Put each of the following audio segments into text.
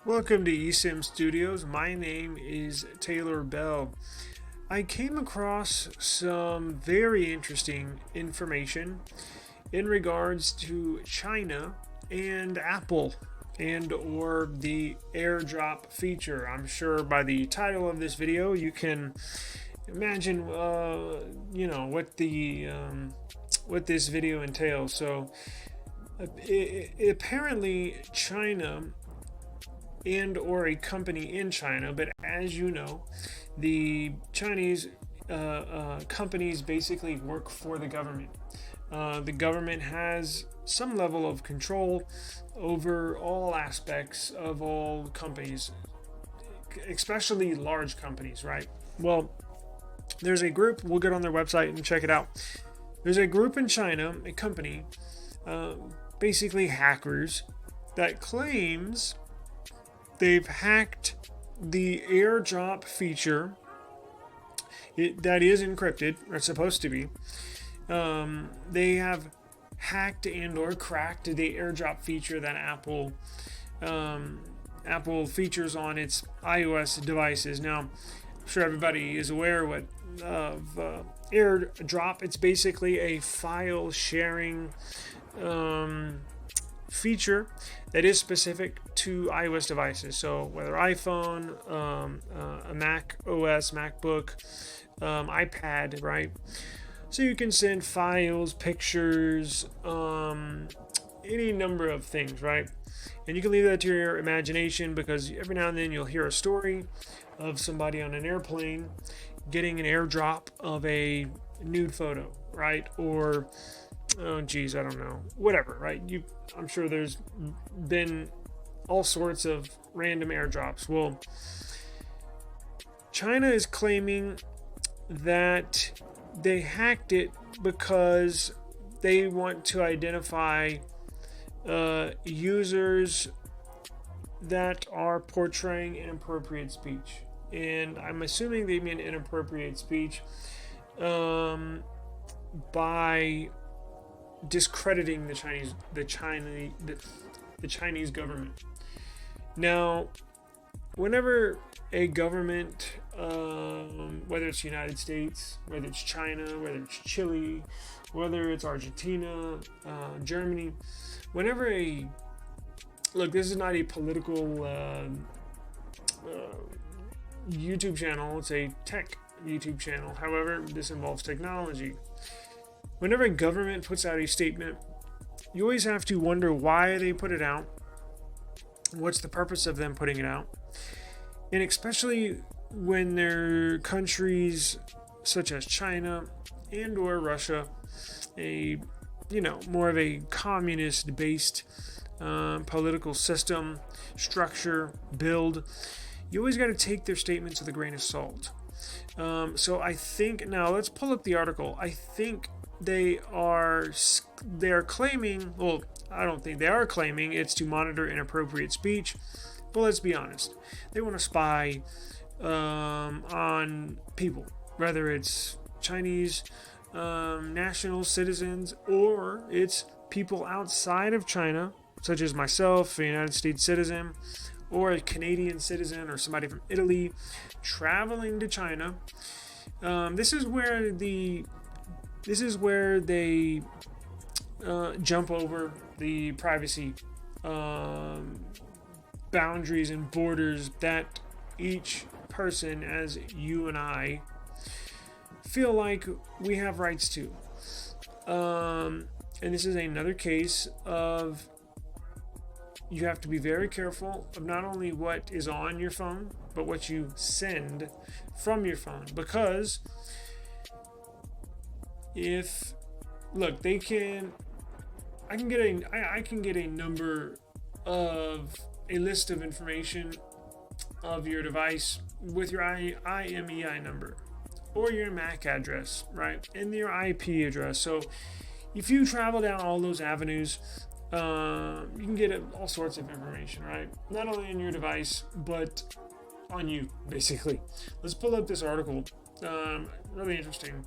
Welcome to eSIM Studios. My name is Taylor Bell. I came across some very interesting information in regards to China and Apple and or the AirDrop feature. I'm sure by the title of this video you can imagine what this video entails. So apparently China and or a company in China, but as you know, the Chinese companies basically work for the government. The government has some level of control over all aspects of all companies, especially large companies, right? Well, there's a group, we'll get on their website and check it out. There's a group in China, a company, uh, basically hackers, that claims they've hacked the AirDrop feature that is encrypted, or it's supposed to be. They have hacked and or cracked the AirDrop feature that Apple features on its iOS devices. Now, I'm sure everybody is aware of AirDrop. It's basically a file sharing feature that is specific to iOS devices. So whether iPhone, a Mac OS, MacBook, iPad, right? So you can send files, pictures, any number of things, right? And you can leave that to your imagination, because every now and then you'll hear a story of somebody on an airplane getting an airdrop of a nude photo, right? Or oh geez, I don't know, whatever, right? I'm sure there's been all sorts of random airdrops. Well, China is claiming that they hacked it because they want to identify users that are portraying inappropriate speech, and I'm assuming they mean inappropriate speech by discrediting the Chinese government. Now, whenever a government, whether it's the United States, whether it's China, whether it's Chile, whether it's Argentina, Germany, whenever a look, this is not a political YouTube channel; it's a tech YouTube channel. However, this involves technology. Whenever a government puts out a statement, you always have to wonder why they put it out, what's the purpose of them putting it out, and especially when they're countries such as China and or Russia, a more of a communist based political system, structure, build. You always got to take their statements with a grain of salt. So I think, now let's pull up the article. I think they are claiming, well, I don't think they are claiming it's to monitor inappropriate speech, but let's be honest, they want to spy on people, whether it's Chinese national citizens or it's people outside of China, such as myself, a United States citizen, or a Canadian citizen, or somebody from Italy traveling to China. This is where they jump over the privacy boundaries and borders that each person, as you and I, feel like we have rights to. And this is another case of you have to be very careful of not only what is on your phone, but what you send from your phone. Because if, look, I can get a number of a list of information of your device with your IMEI number or your MAC address, right, and your IP address. So if you travel down all those avenues, you can get all sorts of information, right? Not only on your device, but on you, basically. Let's pull up this article. Really interesting.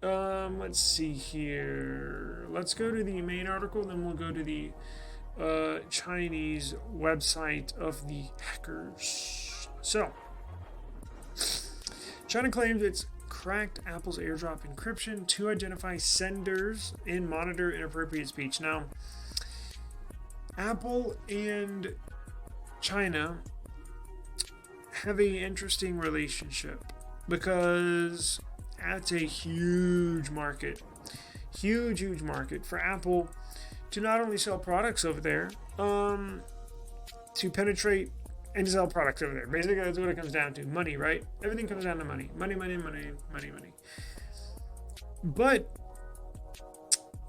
Let's see here. Let's go to the main article, then we'll go to the Chinese website of the hackers. So, China claims it's cracked Apple's AirDrop encryption to identify senders and monitor inappropriate speech. Now, Apple and China have an interesting relationship because that's a huge market for Apple to not only sell products over there, to penetrate and to sell products over there. Basically, that's what it comes down to. Money, right? Everything comes down to money. Money. But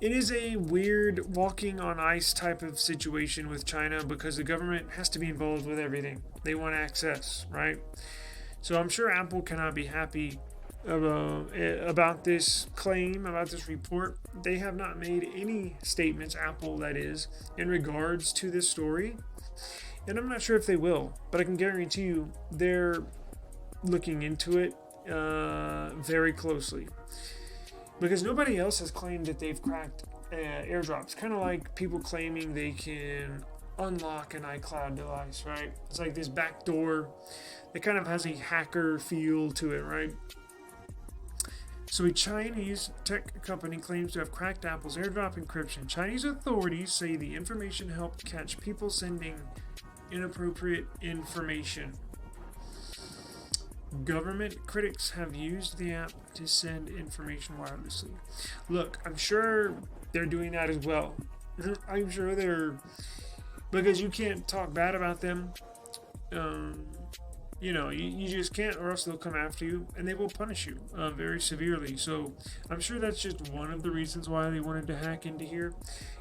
it is a weird walking on ice type of situation with China because the government has to be involved with everything. They want access, right? So I'm sure Apple cannot be happy about this claim, about this report. They have not made any statements, Apple that is, in regards to this story. And I'm not sure if they will, but I can guarantee you they're looking into it very closely. Because nobody else has claimed that they've cracked AirDrops. Kind of like people claiming they can unlock an iCloud device, right? It's like this backdoor that kind of has a hacker feel to it, right? So a Chinese tech company claims to have cracked Apple's AirDrop encryption. Chinese authorities say the information helped catch people sending inappropriate information. Government critics have used the app to send information wirelessly. Look, I'm sure they're doing that as well. I'm sure they're... Because you can't talk bad about them. You just can't, or else they'll come after you and they will punish you very severely. So I'm sure that's just one of the reasons why they wanted to hack into here.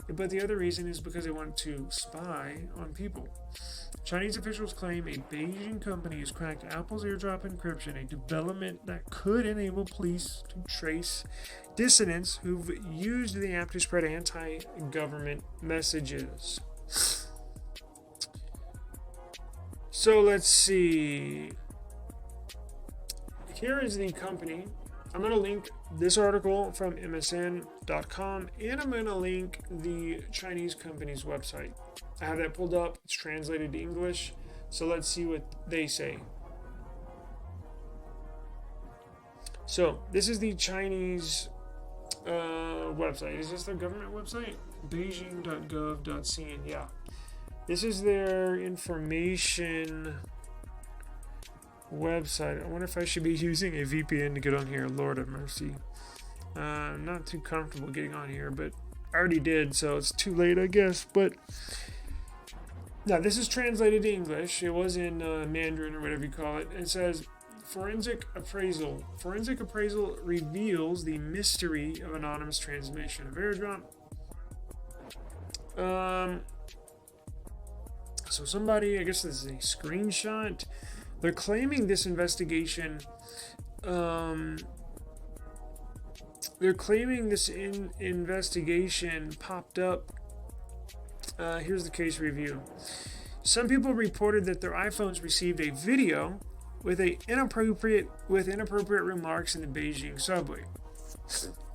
But the other reason is because they want to spy on people. Chinese officials claim a Beijing company has cracked Apple's AirDrop encryption, a development that could enable police to trace dissidents who've used the app to spread anti-government messages. So let's see. Here is the company. I'm going to link this article from msn.com and I'm going to link the Chinese company's website. I have that pulled up. It's translated to English. So let's see what they say. So this is the Chinese website. Is this their government website? Beijing.gov.cn. Yeah. This is their information website. I wonder if I should be using a VPN to get on here. Lord have mercy. I'm not too comfortable getting on here, but I already did, so it's too late, I guess. But now this is translated to English. It was in Mandarin or whatever you call it. It says forensic appraisal. Forensic appraisal reveals the mystery of anonymous transmission of AirDrop. So somebody, I guess this is a screenshot. They're claiming this investigation. Investigation popped up. Here's the case review. Some people reported that their iPhones received a video with inappropriate remarks in the Beijing subway.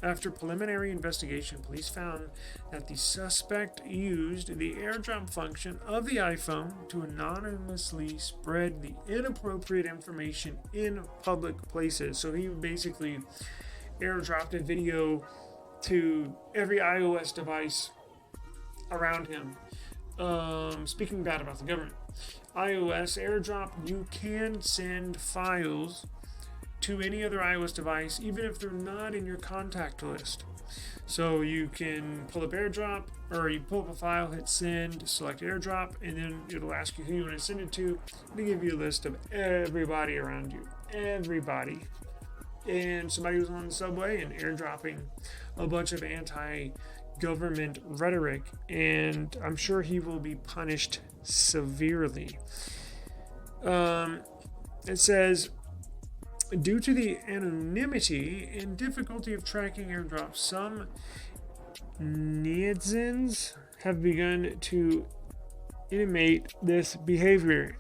After preliminary investigation, police found that the suspect used the AirDrop function of the iPhone to anonymously spread the inappropriate information in public places. So he basically AirDropped a video to every iOS device around him, speaking bad about the government. iOS AirDrop, you can send files to any other iOS device, even if they're not in your contact list. So you can pull up AirDrop, or you pull up a file, hit send, select AirDrop, and then it'll ask you who you want to send it to. It'll give you a list of everybody around you. Everybody. And somebody was on the subway and AirDropping a bunch of anti-government rhetoric, and I'm sure he will be punished severely. It says, due to the anonymity and difficulty of tracking AirDrop, some netizens have begun to imitate this behavior.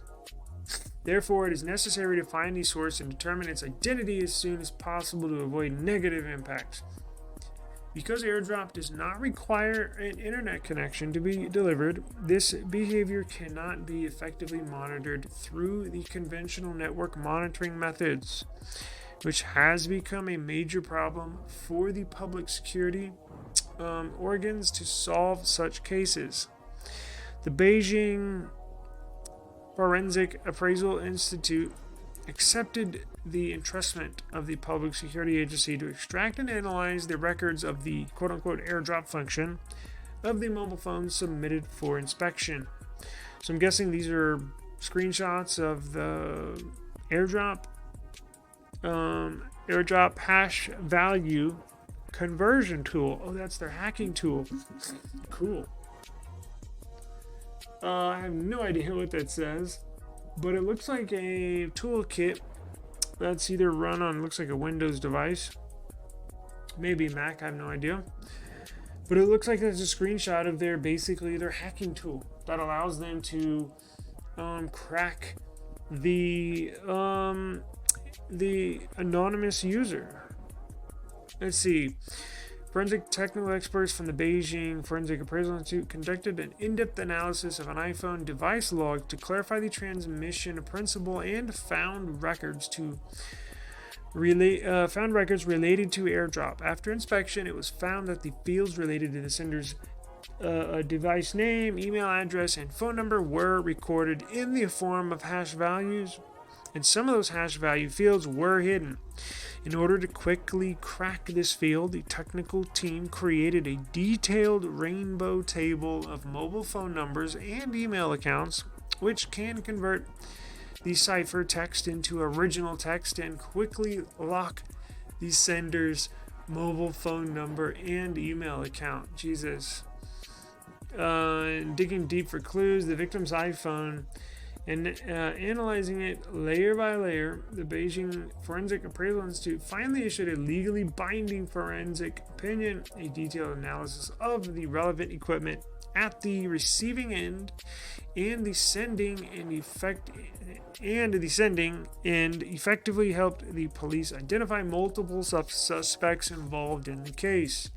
Therefore, it is necessary to find the source and determine its identity as soon as possible to avoid negative impacts. Because AirDrop does not require an internet connection to be delivered, this behavior cannot be effectively monitored through the conventional network monitoring methods, which has become a major problem for the public security organs to solve such cases. The Beijing Forensic Appraisal Institute accepted the entrustment of the Public Security Agency to extract and analyze the records of the quote-unquote AirDrop function of the mobile phones submitted for inspection. So I'm guessing these are screenshots of the AirDrop hash value conversion tool. Oh, that's their hacking tool. Cool. I have no idea what that says, but it looks like a toolkit that's either run on, looks like a Windows device, maybe Mac, I have no idea. But it looks like there's a screenshot of their hacking tool that allows them to crack the anonymous user. Let's see. Forensic technical experts from the Beijing Forensic Appraisal Institute conducted an in-depth analysis of an iPhone device log to clarify the transmission principle and found records related to AirDrop. After inspection, it was found that the fields related to the sender's device name, email address, and phone number were recorded in the form of hash values, and some of those hash value fields were hidden. In order to quickly crack this field, the technical team created a detailed rainbow table of mobile phone numbers and email accounts, which can convert the cipher text into original text and quickly lock the sender's mobile phone number and email account. Jesus. Digging deep for clues, the victim's iPhone, and analyzing it layer by layer, the Beijing Forensic Appraisal Institute finally issued a legally binding forensic opinion, a detailed analysis of the relevant equipment at the receiving end and the sending end effectively helped the police identify multiple suspects involved in the case.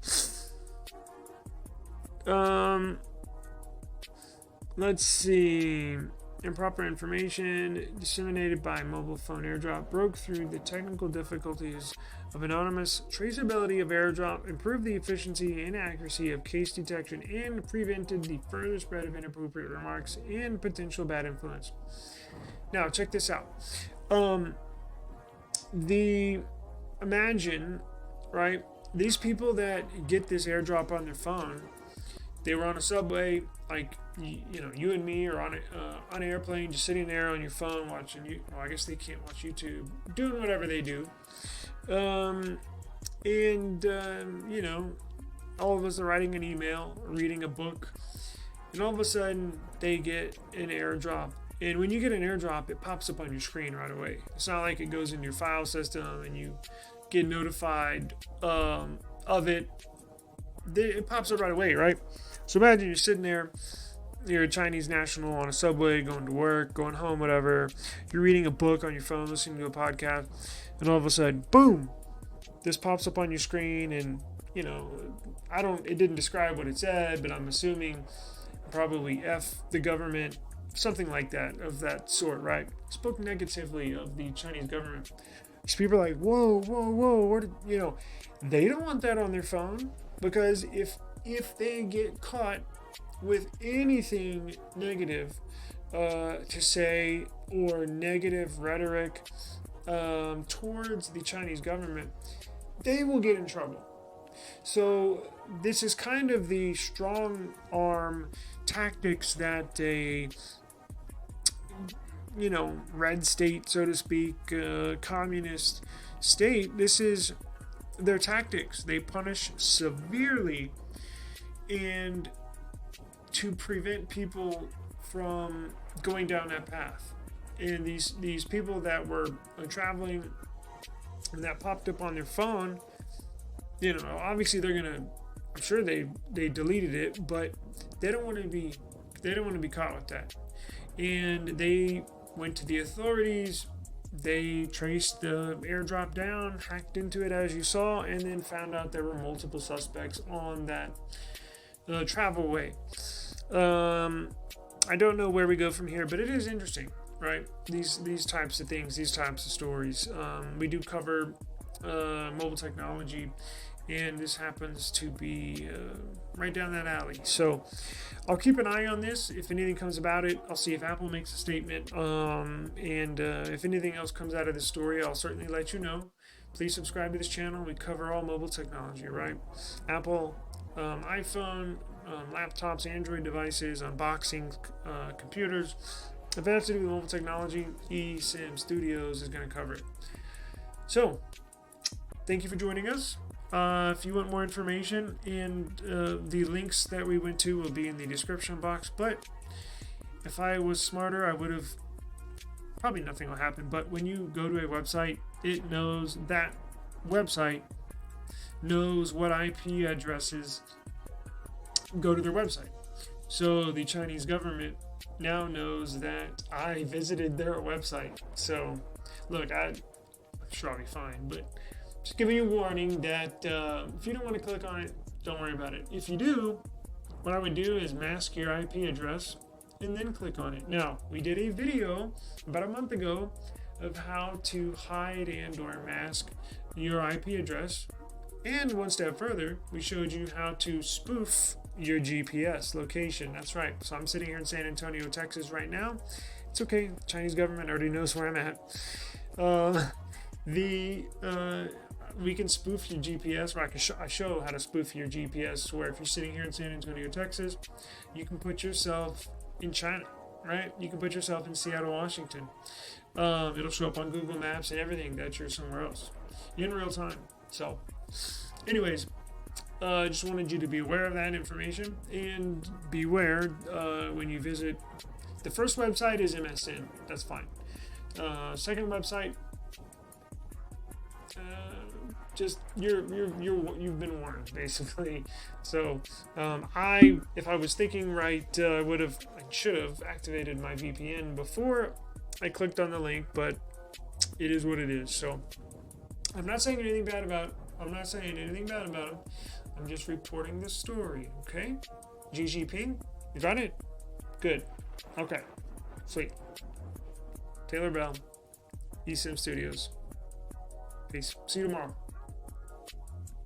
Let's see. Improper information disseminated by mobile phone AirDrop broke through the technical difficulties of anonymous traceability of AirDrop, improved the efficiency and accuracy of case detection, and prevented the further spread of inappropriate remarks and potential bad influence. Now, check this out. Imagine, right? These people that get this AirDrop on their phone, they were on a subway, like you and me, or on an airplane, just sitting there on your phone watching you. Well, I guess they can't watch YouTube, doing whatever they do, all of us are writing an email, reading a book, and all of a sudden they get an AirDrop. And when you get an AirDrop, it pops up on your screen right away. It's not like it goes in your file system and you get notified of it. It pops up right away, right? So imagine you're sitting there, you're a Chinese national on a subway, going to work, going home, whatever. You're reading a book on your phone, listening to a podcast, and all of a sudden, boom, this pops up on your screen, and it didn't describe what it said, but I'm assuming probably F the government, something like that, of that sort, right? Spoke negatively of the Chinese government. So people are like, whoa, they don't want that on their phone, because if they get caught with anything negative to say, or negative rhetoric towards the Chinese government, they will get in trouble. So this is kind of the strong arm tactics that a red state, so to speak, communist state, this is their tactics. They punish severely, and to prevent people from going down that path. And these people that were traveling and that popped up on their phone, obviously I'm sure they deleted it, but they don't want to be caught with that. And they went to the authorities, they traced the airdrop down, hacked into it as you saw, and then found out there were multiple suspects on that travel way. I don't know where we go from here, but it is interesting, right? These types of things, these types of stories. We do cover mobile technology, and this happens to be right down that alley. So I'll keep an eye on this. If anything comes about it, I'll see if Apple makes a statement. And if anything else comes out of this story, I'll certainly let you know. Please subscribe to this channel. We cover all mobile technology, right? Apple, iPhone, laptops, Android devices, unboxing, computers. If it has to do with mobile technology, eSIM Studios is going to cover it. So, thank you for joining us. If you want more information, and the links that we went to will be in the description box. But if I was smarter, I would have, probably nothing will happen. But when you go to a website, it knows, that website knows what IP addresses go to their website. So the Chinese government now knows that I visited their website. So look, I'm sure I'll be fine, but just giving you a warning that if you don't want to click on it, don't worry about it. If you do, what I would do is mask your IP address and then click on it. Now, we did a video about a month ago of how to hide and or mask your IP address. And one step further, we showed you how to spoof your GPS location. That's right. So I'm sitting here in San Antonio, Texas right now. It's okay. Chinese government already knows where I'm at. We can spoof your GPS, or I show how to spoof your GPS, where if you're sitting here in San Antonio, Texas, you can put yourself in China, right? You can put yourself in Seattle, Washington. It'll show up on Google Maps and everything that you're somewhere else in real time. So, anyways, I just wanted you to be aware of that information, and beware when you visit. The first website is MSN. That's fine. Second website, just you've been warned, basically. So if I was thinking right, I should have activated my VPN before I clicked on the link, but it is what it is. So I'm not saying anything bad about them. I'm just reporting the story, okay? Xi Jinping, you got it? Good. Okay. Sweet. Taylor Bell, eSIM Studios. Peace. See you tomorrow.